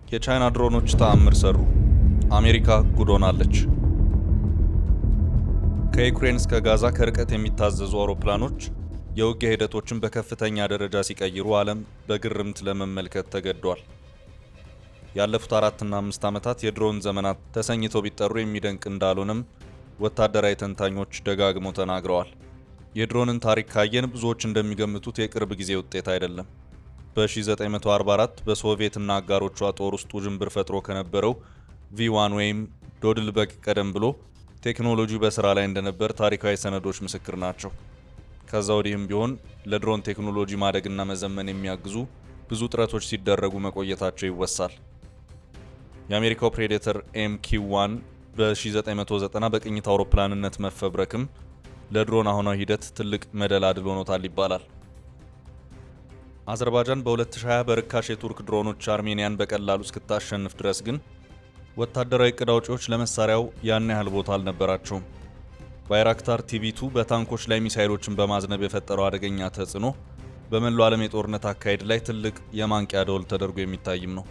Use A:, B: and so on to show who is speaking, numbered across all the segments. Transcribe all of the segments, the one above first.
A: የቻይና ድሮኖች ተአምር ሰሩ። አሜሪካ ጉድ ሆናለች። ከዩክሬን እስከ ጋዛ ከርቀት የሚታዘዙ አውሮፕላኖች የውጊያ ሂደቶችን በከፍተኛ ደረጃ ሲቀይሩ ዓለም በግርምት ለመመልከት ተገዷል። ያለፉት 4 እና 5 ዓመታት የድሮን ዘመናት ተሰኝተው ቢጠሩ የሚደንቅ እንዳልሆነም ወታደራዊ ተንታኞች ደጋግመው ተናግረዋል። የድሮንን ታሪክ ካየን ብዙዎች እንደሚገምቱት የቅርብ ጊዜ ውጤት አይደለም። በ1944 በሶቪየትና አጋሮቿ ጦር ውስጥ ውዥንብር ፈጥሮ ከነበረው ቪ1 ወይም ዶድልበግ ቀደም ብሎ ቴክኖሎጂው በስራ ላይ እንደነበር ታሪካዊ ሰነዶች ምስክር ናቸው። ከዛ ወዲህም ቢሆን ለድሮን ቴክኖሎጂ ማደግና መዘመን የሚያግዙ ብዙ ጥረቶች ሲደረጉ መቆየታቸው ይወሳል። የአሜሪካው ፕሬዴተር MQ-1 በ1990 በቅኝት አውሮፕላንነት መፈብረክም ለድሮን አሁናዊ ሂደት ትልቅ መደላድል ሆኖታል ይባላል። አዘርባይጃን በ2020 በርካሽ የቱርክ ድሮኖች አርሜኒያን በቀላሉ እስክታሸንፍ ድረስ ግን ወታደራዊ ዕቅድ አውጪዎች ለመሳሪያው ያን ያህል ቦታ አልነበራቸውም። ባይራክታር ቲቪ2 በታንኮች ላይ ሚሳይሎችን በማዝነብ የፈጠረው አደገኛ ተጽዕኖ በመላው ዓለም የጦርነት አካሄድ ላይ ትልቅ የማንቂያ ደወል ተደርጎ የሚታይም ነው።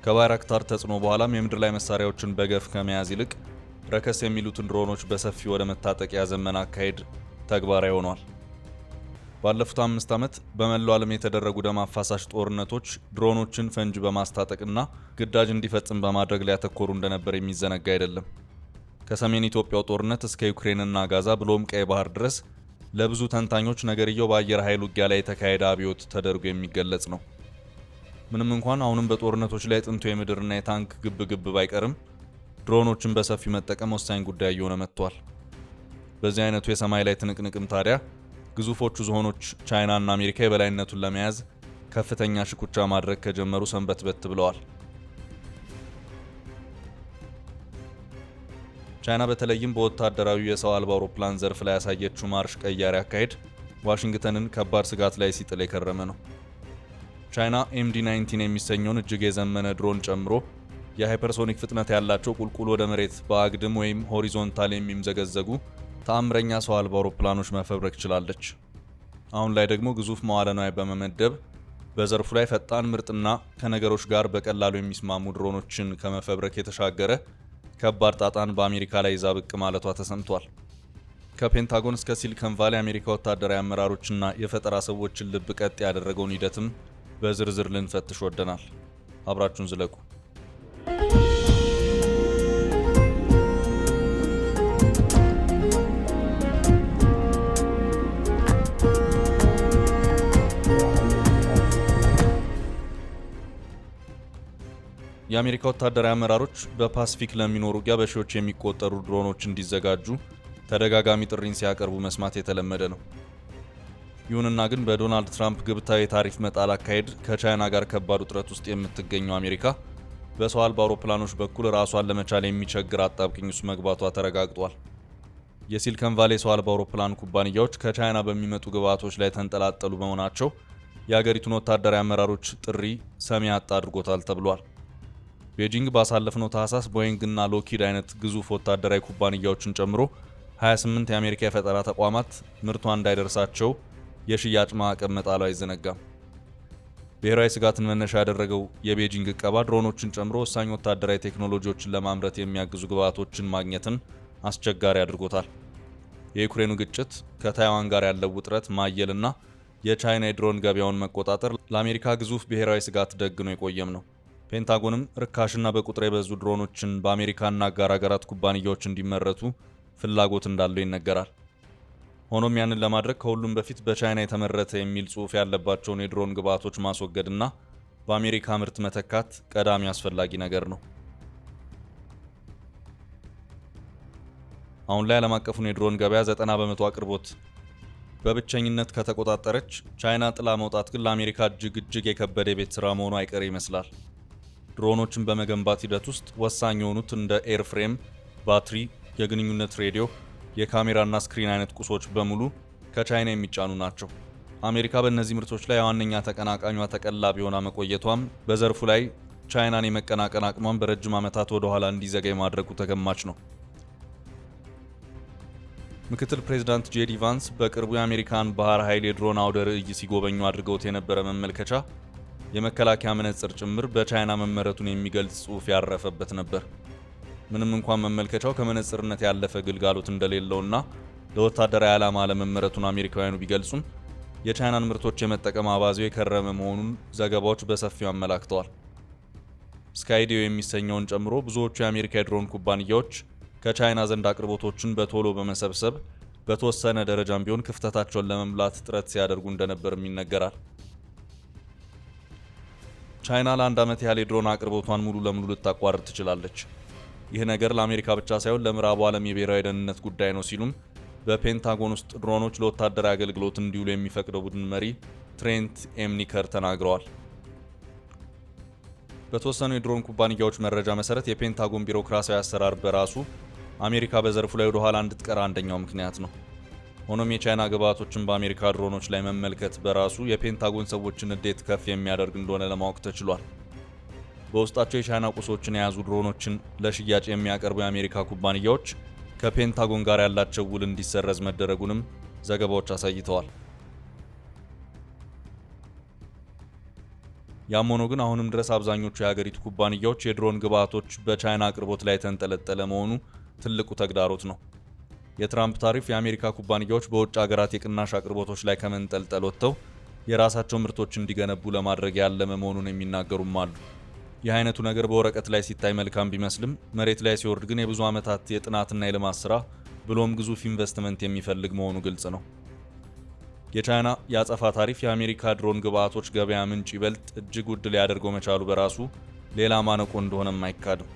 A: ከባይራክታር ተጽዕኖ በኋላም የምድር ላይ መሳሪያዎችን በገፍ ከመያዝ ይልቅ ረከስ የሚሉትን ድሮኖች በሰፊ ወደ መታጠቂያ ዘመን አካሄድ ተግባራዊ ሆኗል። ባለፉት 5 ዓመት በመላው ዓለም የተደረጉ ደም አፋሳሽ ጦርነቶች ድሮኖችን ፈንጅ በማስታጠቅና ግዳጅ እንዲፈጽም በማድረግ ላይ ያተኮሩ እንደነበር የሚዘነጋ አይደለም። ከሰሜን ኢትዮጵያው ጦርነት እስከ ዩክሬንና ጋዛ ብሎም ቀይ ባህር ድረስ ለብዙ ተንታኞች ነገርየው በአየር ኃይል ውጊያ ላይ የተካሄደ አብዮት ተደርጎ የሚገለጽ ነው። ምንም እንኳን አሁንም በጦርነቶች ላይ ጥንቱ የምድርና የታንክ ግብ ባይቀርም ድሮኖችን በሰፊ መጠቀም ወሳኝ ጉዳይ እየሆነ መጥቷል። በዚህ አይነቱ የሰማይ ላይ ትንቅንቅም ታዲያ ግዙፎቹ ዝሆኖች ቻይና እና አሜሪካ የበላይነቱን ለመያዝ ከፍተኛ ሽኩቻ ማድረግ ከጀመሩ ሰንበትበት ብለዋል። ቻይና በተለይም በወታደራዊ የሰው አልባ አውሮፕላን ዘርፍ ላይ ያሳየችው ማርሽ ቀያሪ አካሄድ ዋሽንግተንን ከባድ ስጋት ላይ ሲጥል የከረመ ነው። ቻይና MD-19 የሚሰኘውን እጅግ የዘመነ ድሮን ጨምሮ የሃይፐርሶኒክ ፍጥነት ያላቸው ቁልቁል ወደ መሬት በአግድም ወይም ሆሪዞንታል የሚምዘገዘጉ ተአምረኛ ሰው አልባ አውሮፕላኖች መፈብረክ ችላለች። አሁን ላይ ደግሞ ግዙፍ መዋለ ንዋይ በመመደብ በዘርፉ ላይ ፈጣን ምርጥና ከነገሮች ጋር በቀላሉ የሚስማሙ ድሮኖችን ከመፈብረክ የተሻገረ ከባድ ጣጣን በአሜሪካ ላይ ይዛ ብቅ ማለቷ ተሰምቷል። ከፔንታጎን እስከ ሲሊከን ቫሊ የአሜሪካ ወታደራዊ አመራሮችና የፈጠራ ሰዎችን ልብ ቀጥ ያደረገውን ሂደትም በዝርዝር ልንፈትሽ ወደናል። አብራችሁን ዝለቁ። የአሜሪካ ወታደራዊ አመራሮች በፓሲፊክ ለሚኖሩ ውጊያ በሺዎች የሚቆጠሩ ድሮኖች እንዲዘጋጁ ተደጋጋሚ ጥሪን ሲያቀርቡ መስማት የተለመደ ነው። ይሁንና ግን በዶናልድ ትራምፕ ግብታዊ የታሪፍ መጣል አካሄድ ከቻይና ጋር ከባድ ውጥረት ውስጥ የምትገኘው አሜሪካ በሰው አልባ አውሮፕላኖች በኩል ራሷን ለመቻል የሚቸግር አጣብቂኝ ውስጥ መግባቷ ተረጋግጧል። የሲሊከን ቫሊ ሰው አልባ አውሮፕላን ኩባንያዎች ከቻይና በሚመጡ ግብዓቶች ላይ ተንጠላጠሉ በመሆናቸው የአገሪቱን ወታደራዊ አመራሮች ጥሪ ሰሚ ያጣ አድርጎታል ተብሏል። ቤጂንግ ባሳለፍነው ታህሳስ ቦይንግ እና ሎኪድ አይነት ግዙፍ ወታደራዊ ኩባንያዎችን ጨምሮ 28 የአሜሪካ የፈጠራ ተቋማት ምርቷ እንዳይደርሳቸው የሽያጭ ማዕቀብ መጣሉ አይዘነጋም። ብሔራዊ ስጋትን መነሻ ያደረገው የቤጂንግ እቀባ ድሮኖችን ጨምሮ ወሳኝ ወታደራዊ ቴክኖሎጂዎችን ለማምረት የሚያግዙ ግብዓቶችን ማግኘትን አስቸጋሪ አድርጎታል። የዩክሬኑ ግጭት፣ ከታይዋን ጋር ያለው ውጥረት ማየልና የቻይና የድሮን ገበያውን መቆጣጠር ለአሜሪካ ግዙፍ ብሔራዊ ስጋት ደግኖ የቆየም ነው። ፔንታጎንም ርካሽና በቁጥር የበዙ ድሮኖችን በአሜሪካና አጋር ሀገራት ኩባንያዎች እንዲመረቱ ፍላጎት እንዳለው ይነገራል። ሆኖም ያንን ለማድረግ ከሁሉም በፊት በቻይና የተመረተ የሚል ጽሑፍ ያለባቸውን የድሮን ግብዓቶች ማስወገድና በአሜሪካ ምርት መተካት ቀዳሚ አስፈላጊ ነገር ነው። አሁን ላይ ዓለም አቀፉን የድሮን ገበያ 90 በመቶ አቅርቦት በብቸኝነት ከተቆጣጠረች ቻይና ጥላ መውጣት ግን ለአሜሪካ እጅግ የከበደ የቤት ስራ መሆኑ አይቀር ይመስላል። ድሮኖችን በመገንባት ሂደት ውስጥ ወሳኝ የሆኑት እንደ ኤርፍሬም፣ ባትሪ፣ የግንኙነት ሬዲዮ፣ የካሜራና ስክሪን አይነት ቁሶች በሙሉ ከቻይና የሚጫኑ ናቸው። አሜሪካ በእነዚህ ምርቶች ላይ የዋነኛ ተቀናቃኟ ተቀላቢ ሆና መቆየቷም በዘርፉ ላይ ቻይናን የመቀናቀን አቅሟን በረጅም ዓመታት ወደ ኋላ እንዲዘገይ ማድረጉ ተገማች ነው። ምክትል ፕሬዝዳንት ጄዲ ቫንስ በቅርቡ የአሜሪካን ባህር ኃይል የድሮን አውደ ርዕይ ሲጎበኙ አድርገውት የነበረ መመልከቻ የመከላከያ መነጽር ጭምር በቻይና መመረቱን የሚገልጽ ጽሑፍ ያረፈበት ነበር። ምንም እንኳን መመልከቻው ከመነጽርነት ያለፈ ግልጋሎት እንደሌለውና ለወታደራዊ ዓላማ አለመመረቱን አሜሪካውያኑ ቢገልጹም የቻይናን ምርቶች የመጠቀም አባዜው የከረመ መሆኑን ዘገባዎች በሰፊው አመላክተዋል። ስካይዲዮ የሚሰኘውን ጨምሮ ብዙዎቹ የአሜሪካ የድሮን ኩባንያዎች ከቻይና ዘንድ አቅርቦቶችን በቶሎ በመሰብሰብ በተወሰነ ደረጃም ቢሆን ክፍተታቸውን ለመሙላት ጥረት ሲያደርጉ እንደነበርም ይነገራል። ቻይና ለአንድ ዓመት ያህል የድሮን አቅርቦቷን ሙሉ ለሙሉ ልታቋርጥ ትችላለች። ይህ ነገር ለአሜሪካ ብቻ ሳይሆን ለምዕራቡ ዓለም የብሔራዊ ደህንነት ጉዳይ ነው ሲሉም በፔንታጎን ውስጥ ድሮኖች ለወታደራዊ አገልግሎት እንዲውሉ የሚፈቅደው ቡድን መሪ ትሬንት ኤምኒከር ተናግረዋል። በተወሰኑ የድሮን ኩባንያዎች መረጃ መሰረት የፔንታጎን ቢሮክራሲያዊ አሰራር በራሱ አሜሪካ በዘርፉ ላይ ወደ ኋላ እንድትቀር አንደኛው ምክንያት ነው። ሆኖም የቻይና ግብዓቶችን በአሜሪካ ድሮኖች ላይ መመልከት በራሱ የፔንታጎን ሰዎችን ንዴት ከፍ የሚያደርግ እንደሆነ ለማወቅ ተችሏል። በውስጣቸው የቻይና ቁሶችን የያዙ ድሮኖችን ለሽያጭ የሚያቀርቡ የአሜሪካ ኩባንያዎች ከፔንታጎን ጋር ያላቸው ውል እንዲሰረዝ መደረጉንም ዘገባዎች አሳይተዋል። ያም ሆኖ ግን አሁንም ድረስ አብዛኞቹ የሀገሪቱ ኩባንያዎች የድሮን ግብዓቶች በቻይና አቅርቦት ላይ የተንጠለጠለ መሆኑ ትልቁ ተግዳሮት ነው። የትራምፕ ታሪፍ የአሜሪካ ኩባንያዎች በውጭ ሀገራት የቅናሽ አቅርቦቶች ላይ ከመንጠልጠል ወጥተው የራሳቸው ምርቶች እንዲገነቡ ለማድረግ ያለመ መሆኑን የሚናገሩም አሉ። ይህ አይነቱ ነገር በወረቀት ላይ ሲታይ መልካም ቢመስልም መሬት ላይ ሲወርድ ግን የብዙ ዓመታት የጥናትና የልማት ስራ ብሎም ግዙፍ ኢንቨስትመንት የሚፈልግ መሆኑ ግልጽ ነው። የቻይና የአጸፋ ታሪፍ የአሜሪካ ድሮን ግብዓቶች ገበያ ምንጭ ይበልጥ እጅግ ውድ ሊያደርገው መቻሉ በራሱ ሌላ ማነቆ እንደሆነም አይካድም።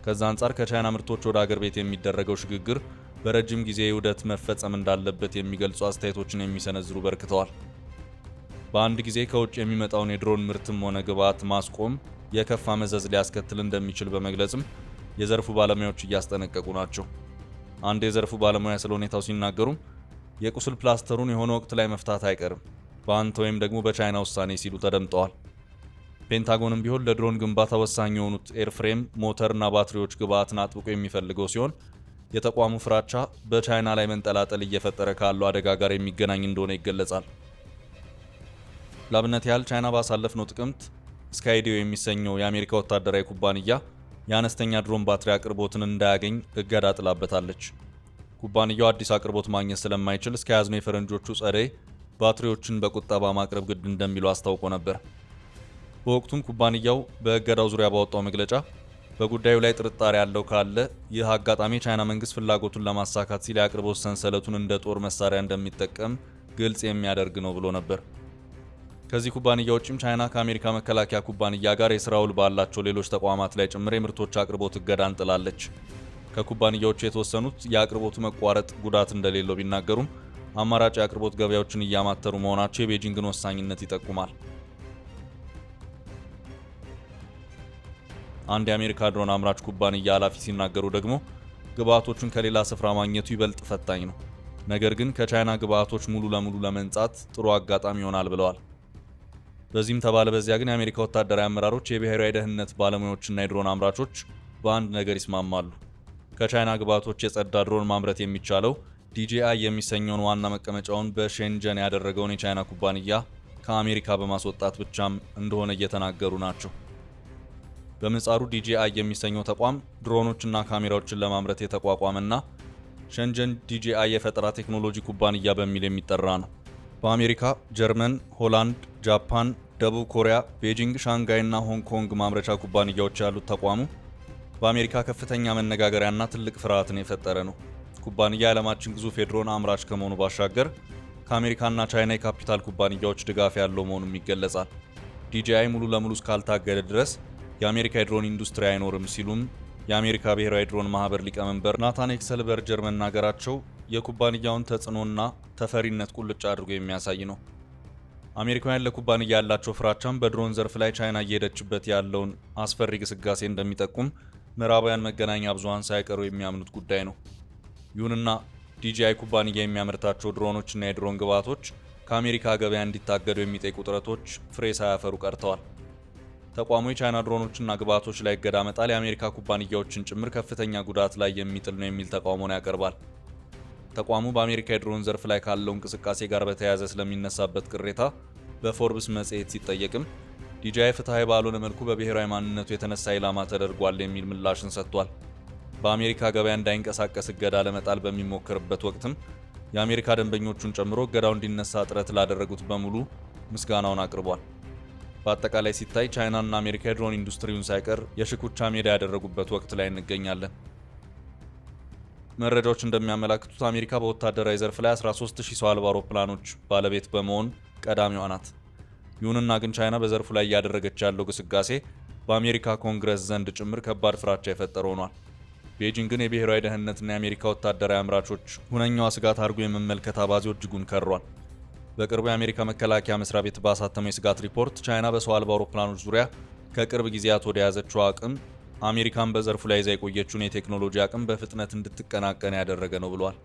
A: ከዛ አንጻር ከቻይና ምርቶች ወደ አገር ቤት የሚደረገው ሽግግር በረጅም ጊዜ ውህደት መፈጸም እንዳለበት የሚገልጹ አስተያየቶችን የሚሰነዝሩ በርክተዋል። በአንድ ጊዜ ከውጭ የሚመጣውን የድሮን ምርትም ሆነ ግብዓት ማስቆም የከፋ መዘዝ ሊያስከትል እንደሚችል በመግለጽም የዘርፉ ባለሙያዎች እያስጠነቀቁ ናቸው። አንድ የዘርፉ ባለሙያ ስለ ሁኔታው ሲናገሩም የቁስል ፕላስተሩን የሆነ ወቅት ላይ መፍታት አይቀርም፣ በአንተ ወይም ደግሞ በቻይና ውሳኔ ሲሉ ተደምጠዋል። ፔንታጎንም ቢሆን ለድሮን ግንባታ ወሳኝ የሆኑት ኤርፍሬም፣ ሞተርና ባትሪዎች ግብዓትን አጥብቆ የሚፈልገው ሲሆን የተቋሙ ፍራቻ በቻይና ላይ መንጠላጠል እየፈጠረ ካለው አደጋ ጋር የሚገናኝ እንደሆነ ይገለጻል። ለአብነት ያህል ቻይና ባሳለፍነው ጥቅምት ስካይዲዮ የሚሰኘው የአሜሪካ ወታደራዊ ኩባንያ የአነስተኛ ድሮን ባትሪ አቅርቦትን እንዳያገኝ እገዳ ጥላበታለች። ኩባንያው አዲስ አቅርቦት ማግኘት ስለማይችል እስከ ያዝነው የፈረንጆቹ ጸደይ ባትሪዎችን በቁጠባ ማቅረብ ግድ እንደሚሉ አስታውቆ ነበር። በወቅቱም ኩባንያው በእገዳው ዙሪያ ባወጣው መግለጫ በጉዳዩ ላይ ጥርጣሬ ያለው ካለ ይህ አጋጣሚ ቻይና መንግስት ፍላጎቱን ለማሳካት ሲል የአቅርቦት ሰንሰለቱን እንደ ጦር መሳሪያ እንደሚጠቀም ግልጽ የሚያደርግ ነው ብሎ ነበር። ከዚህ ኩባንያ ውጭም ቻይና ከአሜሪካ መከላከያ ኩባንያ ጋር የሥራ ውል ባላቸው ሌሎች ተቋማት ላይ ጭምር የምርቶች አቅርቦት እገዳን ጥላለች። ከኩባንያዎቹ የተወሰኑት የአቅርቦቱ መቋረጥ ጉዳት እንደሌለው ቢናገሩም አማራጭ የአቅርቦት ገበያዎችን እያማተሩ መሆናቸው የቤጂንግን ወሳኝነት ይጠቁማል። አንድ የአሜሪካ ድሮን አምራች ኩባንያ ኃላፊ ሲናገሩ ደግሞ ግብዓቶቹን ከሌላ ስፍራ ማግኘቱ ይበልጥ ፈታኝ ነው፣ ነገር ግን ከቻይና ግብዓቶች ሙሉ ለሙሉ ለመንጻት ጥሩ አጋጣሚ ይሆናል ብለዋል። በዚህም ተባለ በዚያ ግን የአሜሪካ ወታደራዊ አመራሮች፣ የብሔራዊ ደህንነት ባለሙያዎችና የድሮን አምራቾች በአንድ ነገር ይስማማሉ። ከቻይና ግብዓቶች የጸዳ ድሮን ማምረት የሚቻለው DJI የሚሰኘውን ዋና መቀመጫውን በሼንጀን ያደረገውን የቻይና ኩባንያ ከአሜሪካ በማስወጣት ብቻም እንደሆነ እየተናገሩ ናቸው። በምጻሩ DJI የሚሰኘው ተቋም ድሮኖችና ካሜራዎችን ለማምረት የተቋቋመና ሸንጀን DJI የፈጠራ ቴክኖሎጂ ኩባንያ በሚል የሚጠራ ነው። በአሜሪካ፣ ጀርመን፣ ሆላንድ፣ ጃፓን፣ ደቡብ ኮሪያ፣ ቤጂንግ፣ ሻንጋይ እና ሆንግ ኮንግ ማምረቻ ኩባንያዎች ያሉት ተቋሙ በአሜሪካ ከፍተኛ መነጋገሪያና ትልቅ ፍርሃትን የፈጠረ ነው። ኩባንያ የዓለማችን ግዙፍ የድሮን አምራች ከመሆኑ ባሻገር ከአሜሪካና ቻይና የካፒታል ኩባንያዎች ድጋፍ ያለው መሆኑም ይገለጻል። DJI ሙሉ ለሙሉ እስካልታገደ ድረስ የአሜሪካ የድሮን ኢንዱስትሪ አይኖርም ሲሉም የአሜሪካ ብሔራዊ ድሮን ማህበር ሊቀመንበር ናታን ኤክሰልበርጀር መናገራቸው የኩባንያውን ተጽዕኖና ተፈሪነት ቁልጭ አድርጎ የሚያሳይ ነው። አሜሪካውያን ለኩባንያ ያላቸው ፍራቻም በድሮን ዘርፍ ላይ ቻይና እየሄደችበት ያለውን አስፈሪ ግስጋሴ እንደሚጠቁም ምዕራባውያን መገናኛ ብዙሃን ሳይቀሩ የሚያምኑት ጉዳይ ነው። ይሁንና DJI ኩባንያ የሚያመርታቸው ድሮኖችና የድሮን ግብዓቶች ከአሜሪካ ገበያ እንዲታገዱ የሚጠይቁ ጥረቶች ፍሬ ሳያፈሩ ቀርተዋል። ተቋሙ የቻይና ድሮኖችና ግብዓቶች ላይ እገዳ መጣል የአሜሪካ ኩባንያዎችን ጭምር ከፍተኛ ጉዳት ላይ የሚጥል ነው የሚል ተቃውሞን ያቀርባል። ተቋሙ በአሜሪካ የድሮን ዘርፍ ላይ ካለው እንቅስቃሴ ጋር በተያያዘ ስለሚነሳበት ቅሬታ በፎርብስ መጽሔት ሲጠየቅም DJI ፍትሐዊ ባልሆነ መልኩ በብሔራዊ ማንነቱ የተነሳ ኢላማ ተደርጓል የሚል ምላሽን ሰጥቷል። በአሜሪካ ገበያ እንዳይንቀሳቀስ እገዳ ለመጣል በሚሞክርበት ወቅትም የአሜሪካ ደንበኞቹን ጨምሮ እገዳው እንዲነሳ ጥረት ላደረጉት በሙሉ ምስጋናውን አቅርቧል። በአጠቃላይ ሲታይ ቻይናና አሜሪካ የድሮን ኢንዱስትሪውን ሳይቀር የሽኩቻ ሜዳ ያደረጉበት ወቅት ላይ እንገኛለን። መረጃዎች እንደሚያመላክቱት አሜሪካ በወታደራዊ ዘርፍ ላይ 13000 ሰው አልባ አውሮፕላኖች ባለቤት በመሆን ቀዳሚዋ ናት። ይሁንና ግን ቻይና በዘርፉ ላይ እያደረገች ያለው ግስጋሴ በአሜሪካ ኮንግረስ ዘንድ ጭምር ከባድ ፍራቻ የፈጠረ ሆኗል። ቤጂንግን የብሔራዊ ደህንነትና የአሜሪካ ወታደራዊ አምራቾች ሁነኛዋ ስጋት አድርጎ የመመልከት አባዜው እጅጉን ከሯል። በቅርቡ የአሜሪካ መከላከያ መስሪያ ቤት ባሳተመው የስጋት ሪፖርት ቻይና በሰው አልባ አውሮፕላኖች ዙሪያ ከቅርብ ጊዜያት ወደ ያዘችው አቅም አሜሪካን በዘርፉ ላይ ይዛ የቆየችውን የቴክኖሎጂ አቅም በፍጥነት እንድትቀናቀን ያደረገ ነው ብሏል።